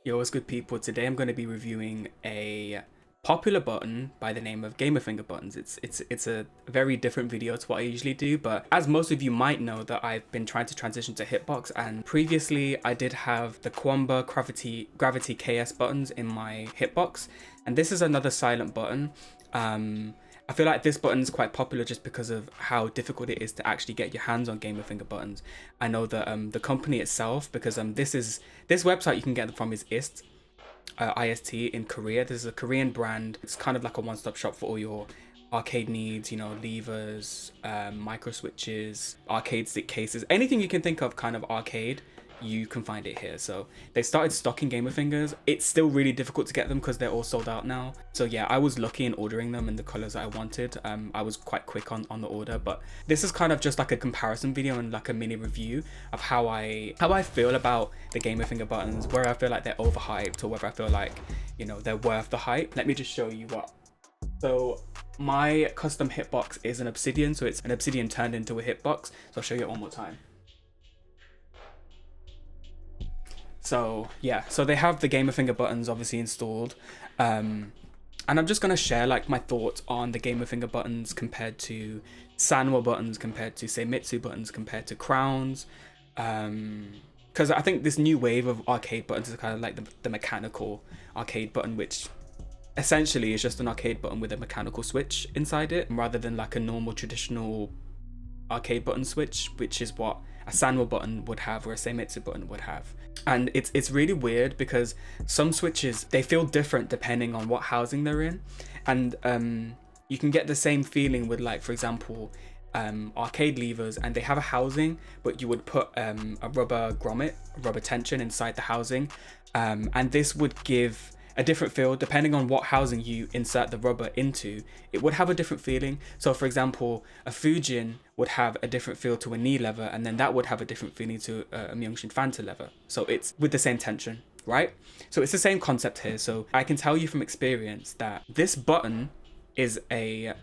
Yo, what's good, people? Today I'm going to be reviewing a popular button by the name of gamer finger buttons. It's a very different video to what I usually do, but as most of you might know, that I've been trying to transition to hitbox, and previously I did have the Quamba Gravity KS buttons in my hitbox, and this is another silent button. I feel like this button is quite popular just because of how difficult it is to actually get your hands on gamer finger buttons. I know that the company itself, because this website you can get them from is IST in Korea. This is a Korean brand. It's kind of like a one-stop shop for all your arcade needs, you know, levers, micro switches, arcade stick cases, anything you can think of kind of arcade, you can find it here. So they started stocking gamer fingers. It's still really difficult to get them because they're all sold out now. So yeah, I was lucky in ordering them in the colors that I wanted. I was quite quick on the order, but this is kind of just like a comparison video and like a mini review of how I feel about the gamer finger buttons, where I feel like they're overhyped or whether I feel like, you know, they're worth the hype. Let me just show you what. So my custom hitbox is an obsidian, so it's an obsidian turned into a hitbox. So I'll show you it one more time. So yeah, so they have the gamer finger buttons obviously installed, and I'm just gonna share like my thoughts on the gamer finger buttons compared to Sanwa buttons, compared to say Mitsu buttons, compared to crowns, because I think this new wave of arcade buttons is kind of like the mechanical arcade button, which essentially is just an arcade button with a mechanical switch inside it, rather than like a normal traditional arcade button switch, which is what a Sanwa button would have or a Seimitsu button would have. And it's really weird because some switches, they feel different depending on what housing they're in, and you can get the same feeling with, like, for example, arcade levers, and they have a housing, but you would put a rubber grommet, rubber tension inside the housing, and this would give a different feel depending on what housing you insert the rubber into. It would have a different feeling. So for example, a Fujin would have a different feel to a knee lever, and then that would have a different feeling to a Myongshin Fanta lever. So it's with the same tension, right? So it's the same concept here. So I can tell you from experience that this button is I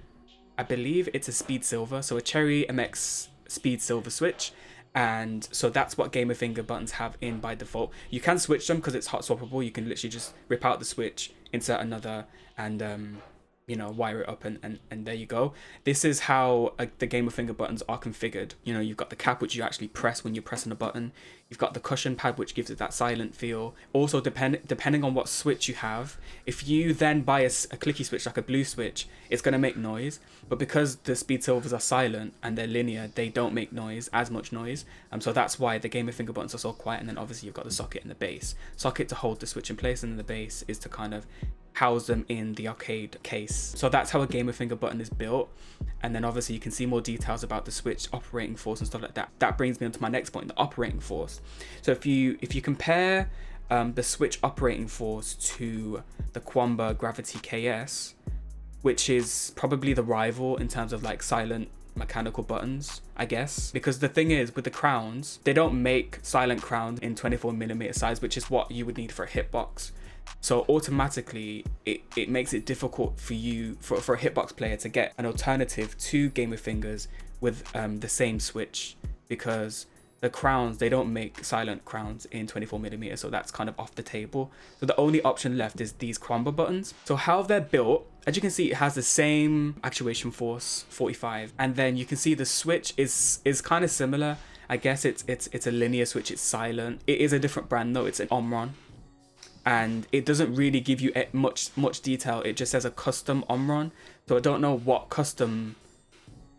believe it's a speed silver, so a Cherry MX speed silver switch. And so that's what gamer finger buttons have in by default. You can switch them because it's hot swappable. You can literally just rip out the switch, insert another, and you know, wire it up, and there you go. This is how the gamer finger buttons are configured. You know, you've got the cap, which you actually press when you're pressing a button. You've got the cushion pad, which gives it that silent feel. Also, depending on what switch you have, if you then buy a clicky switch, like a blue switch, it's going to make noise. But because the speed silvers are silent and they're linear, they don't make noise, as much noise. So that's why the gamer finger buttons are so quiet. And then obviously you've got the socket and the base. Socket to hold the switch in place, and then the base is to kind of house them in the arcade case. So that's how a gamer finger button is built. And then obviously you can see more details about the switch operating force and stuff like that. That brings me on to my next point, the operating force. So if you compare the switch operating force to the Quamba Gravity KS, which is probably the rival in terms of like silent mechanical buttons, I guess, because the thing is with the crowns, they don't make silent crowns in 24mm size, which is what you would need for a hitbox. So automatically it makes it difficult for you, for a hitbox player, to get an alternative to gamer fingers with the same switch, because the crowns, they don't make silent crowns in 24mm, so that's kind of off the table. So the only option left is these Quamba buttons. So how they're built, as you can see, it has the same actuation force, 45, and then you can see the switch is kind of similar. I guess it's a linear switch, it's silent. It is a different brand though, it's an Omron. And it doesn't really give you much detail. It just says a custom Omron. So I don't know what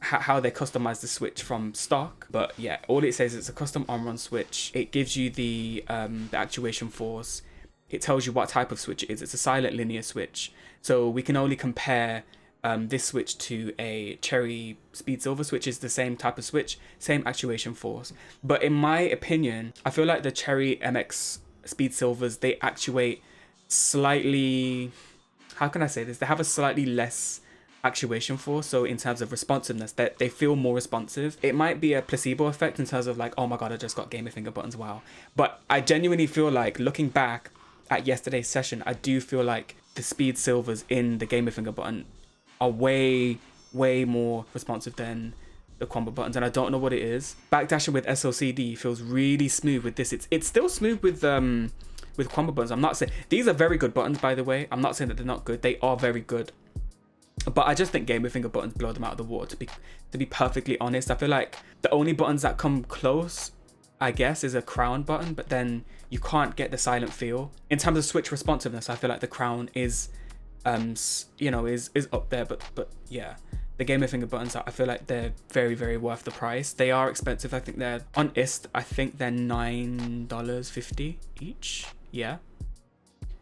how they customize the switch from stock, but yeah, all it says is it's a custom Omron switch. It gives you the actuation force. It tells you what type of switch it is. It's a silent linear switch. So we can only compare this switch to a Cherry Speed Silver switch. Is the same type of switch, same actuation force. But in my opinion, I feel like the Cherry MX Speed Silvers, they actuate slightly, how can I say this? They have a slightly less actuation force. So in terms of responsiveness, that they feel more responsive. It might be a placebo effect in terms of like, oh my god, I just got gamer finger buttons, wow. But I genuinely feel like, looking back at yesterday's session, I do feel like the Speed Silvers in the gamer finger button are way more responsive than the Quamba buttons, and I don't know what it is. Backdashing with SOCD feels really smooth with this. It's still smooth with with combo buttons. I'm not saying these are very good buttons, by the way. I'm not saying that they're not good. They are very good. But I just think gamer finger buttons blow them out of the water. To be perfectly honest, I feel like the only buttons that come close, I guess, is a crown button, but then you can't get the silent feel. In terms of switch responsiveness, I feel like the crown is, you know, is up there. But yeah, the gamer finger buttons, I feel like they're very, very worth the price. They are expensive. I think they're on IST. I think they're $9.50 each. Yeah.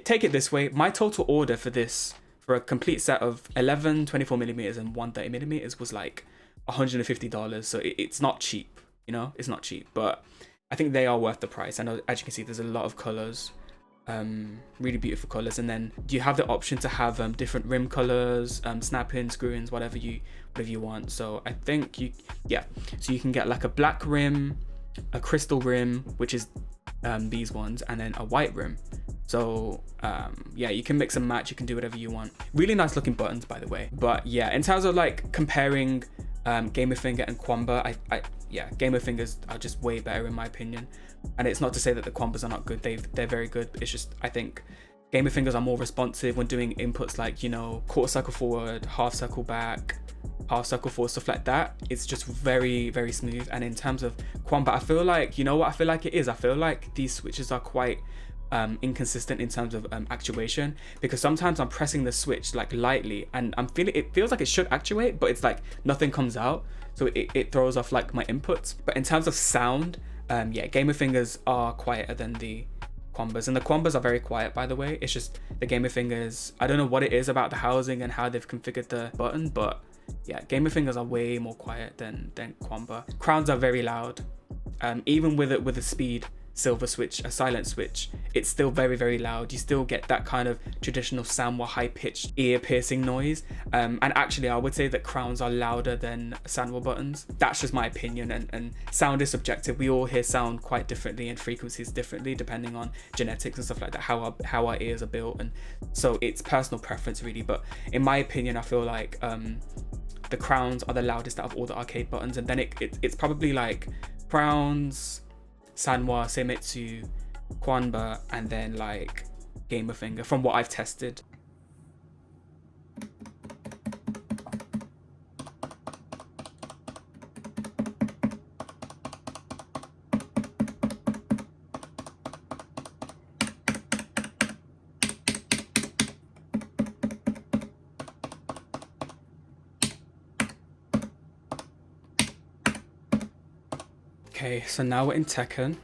Take it this way. My total order for this, for a complete set of 11 24mm and 130mm, was like $150. So it's not cheap, you know, it's not cheap, but I think they are worth the price. I know, as you can see, there's a lot of colors, really beautiful colors, and then you have the option to have different rim colors, snap-ins, screw-ins, whatever you want. So I think so you can get like a black rim, a crystal rim, which is these ones, and then a white rim. So yeah, you can mix and match, you can do whatever you want. Really nice looking buttons, by the way. But yeah, in terms of like comparing gamer finger and Quamba, yeah, gamer fingers are just way better in my opinion. And it's not to say that the Quambas are not good, they're very good. It's just, I think gamer fingers are more responsive when doing inputs like, you know, quarter circle forward, half circle back, half circle forward, stuff like that. It's just very, very smooth. And in terms of Quamba, I feel like, you know what I feel like it is? I feel like these switches are quite inconsistent in terms of actuation, because sometimes I'm pressing the switch like lightly and I'm feeling, it feels like it should actuate, but it's like nothing comes out, so it throws off like my inputs. But in terms of sound, yeah, gamer fingers are quieter than the Quambas, and the Quambas are very quiet, by the way. It's just the gamer fingers, I don't know what it is about the housing and how they've configured the button, but yeah, gamer fingers are way more quiet than Quamba. Crowns are very loud, even with a speed silver switch, a silent switch, it's still very, very loud. You still get that kind of traditional Sanwa high-pitched ear-piercing noise, and actually I would say that crowns are louder than Sanwa buttons. That's just my opinion, and sound is subjective. We all hear sound quite differently and frequencies differently depending on genetics and stuff like that, how our ears are built, and so it's personal preference really. But in my opinion, I feel like the crowns are the loudest out of all the arcade buttons, and then it's probably like crowns, Sanwa, Seimitsu, Quamba, and then like gamer finger from what I've tested. Okay, so now we're in Tekken,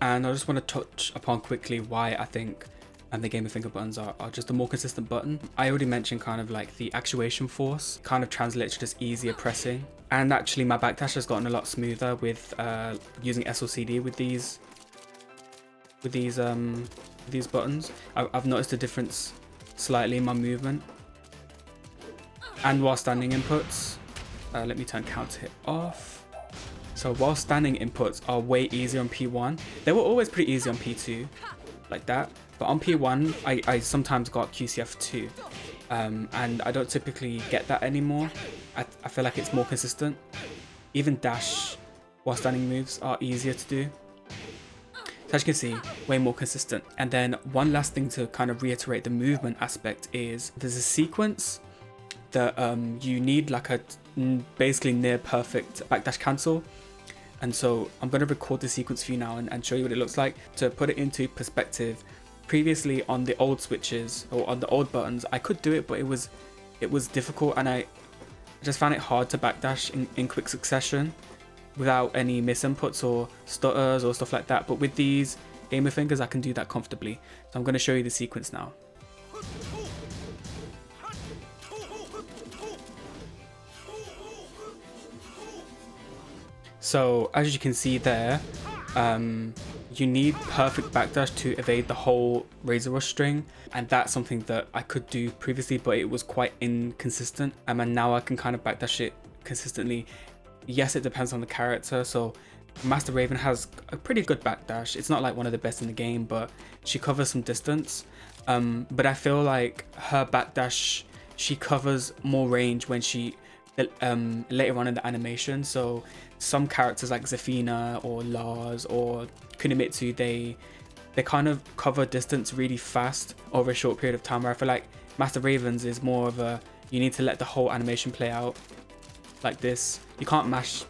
and I just want to touch upon quickly why I think the gamer finger buttons are just a more consistent button. I already mentioned kind of like the actuation force kind of translates to just easier pressing, and actually my backdash has gotten a lot smoother with using SLCD with these buttons. I've noticed a difference slightly in my movement, and while standing inputs, let me turn counter hit off. So while standing inputs are way easier on P1, they were always pretty easy on P2, like that. But on P1, I sometimes got QCF2, and I don't typically get that anymore. I feel like it's more consistent. Even dash while standing moves are easier to do. So as you can see, way more consistent. And then one last thing to kind of reiterate the movement aspect is there's a sequence that you need like a basically near perfect backdash cancel. And so I'm going to record the sequence for you now and show you what it looks like. To put it into perspective, previously on the old switches or on the old buttons, I could do it, but it was difficult, and I just found it hard to backdash in quick succession without any misinputs or stutters or stuff like that. But with these gamer fingers, I can do that comfortably. So I'm going to show you the sequence now. So as you can see there, you need perfect backdash to evade the whole Razor Rush string, and that's something that I could do previously, but it was quite inconsistent, and now I can kind of backdash it consistently. Yes, it depends on the character. So Master Raven has a pretty good backdash. It's not like one of the best in the game, but she covers some distance. But I feel like her backdash, she covers more range when she later on in the animation. So some characters like Zafina or Lars or Kunimitsu, they kind of cover distance really fast over a short period of time, where I feel like Master Ravens is more of a, you need to let the whole animation play out like this. You can't mash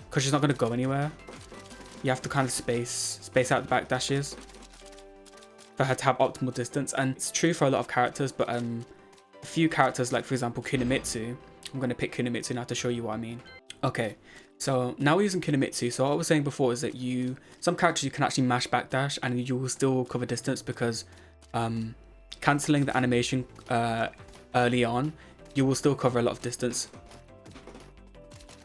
because she's not going to go anywhere. You have to kind of space out the backdashes for her to have optimal distance. And it's true for a lot of characters, but a few characters, like for example Kunimitsu, I'm going to pick Kunimitsu now to show you what I mean. Okay, so now we're using Kunimitsu. So what I was saying before is that some characters you can actually mash backdash and you will still cover distance, because cancelling the animation early on, you will still cover a lot of distance.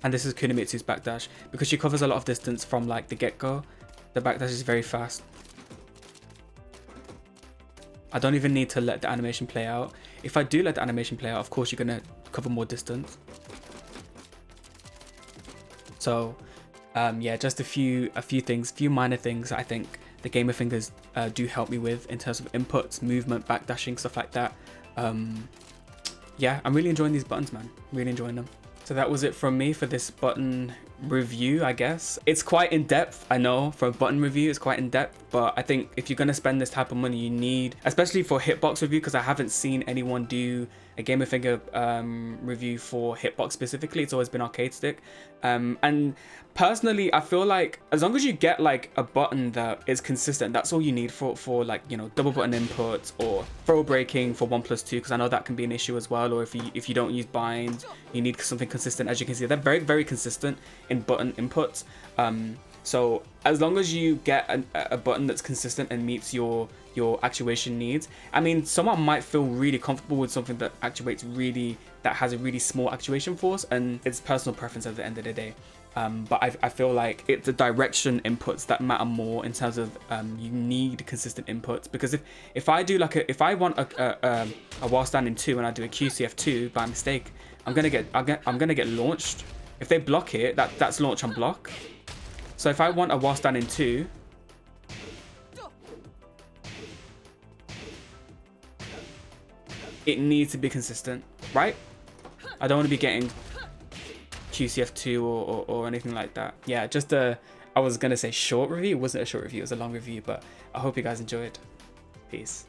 And this is Kunimitsu's backdash, because she covers a lot of distance from like the get-go. The backdash is very fast. I don't even need to let the animation play out. If I do let the animation play out, of course you're gonna cover more distance. So yeah, just a few minor things I think the gamer fingers do help me with in terms of inputs, movement, backdashing, stuff like that. Yeah, I'm really enjoying these buttons, man. Really enjoying them. So that was it from me for this button review, I guess. It's quite in depth, I know, for a button review, it's quite in depth, but I think if you're gonna spend this type of money, you need, especially for hitbox review, because I haven't seen anyone do a gamer finger review for hitbox specifically. It's always been arcade stick. And personally, I feel like as long as you get like a button that is consistent, that's all you need for like, you know, double button inputs or throw breaking for 1+2, because I know that can be an issue as well. Or if you don't use binds, you need something consistent. As you can see, they're very, very consistent in button inputs. So as long as you get a button that's consistent and meets your actuation needs. I mean, someone might feel really comfortable with something that has a really small actuation force, and it's personal preference at the end of the day. But I feel like it's the direction inputs that matter more in terms of you need consistent inputs, because if I do like if I want a while standing 2 and I do a QCF2 by mistake, I'm gonna get launched. If they block it, that's launch on block. So if I want a while standing 2, it needs to be consistent, right? I don't want to be getting QCF2 or anything like that. Yeah, just I was gonna say short review. It wasn't a short review, it was a long review, but I hope you guys enjoyed. Peace.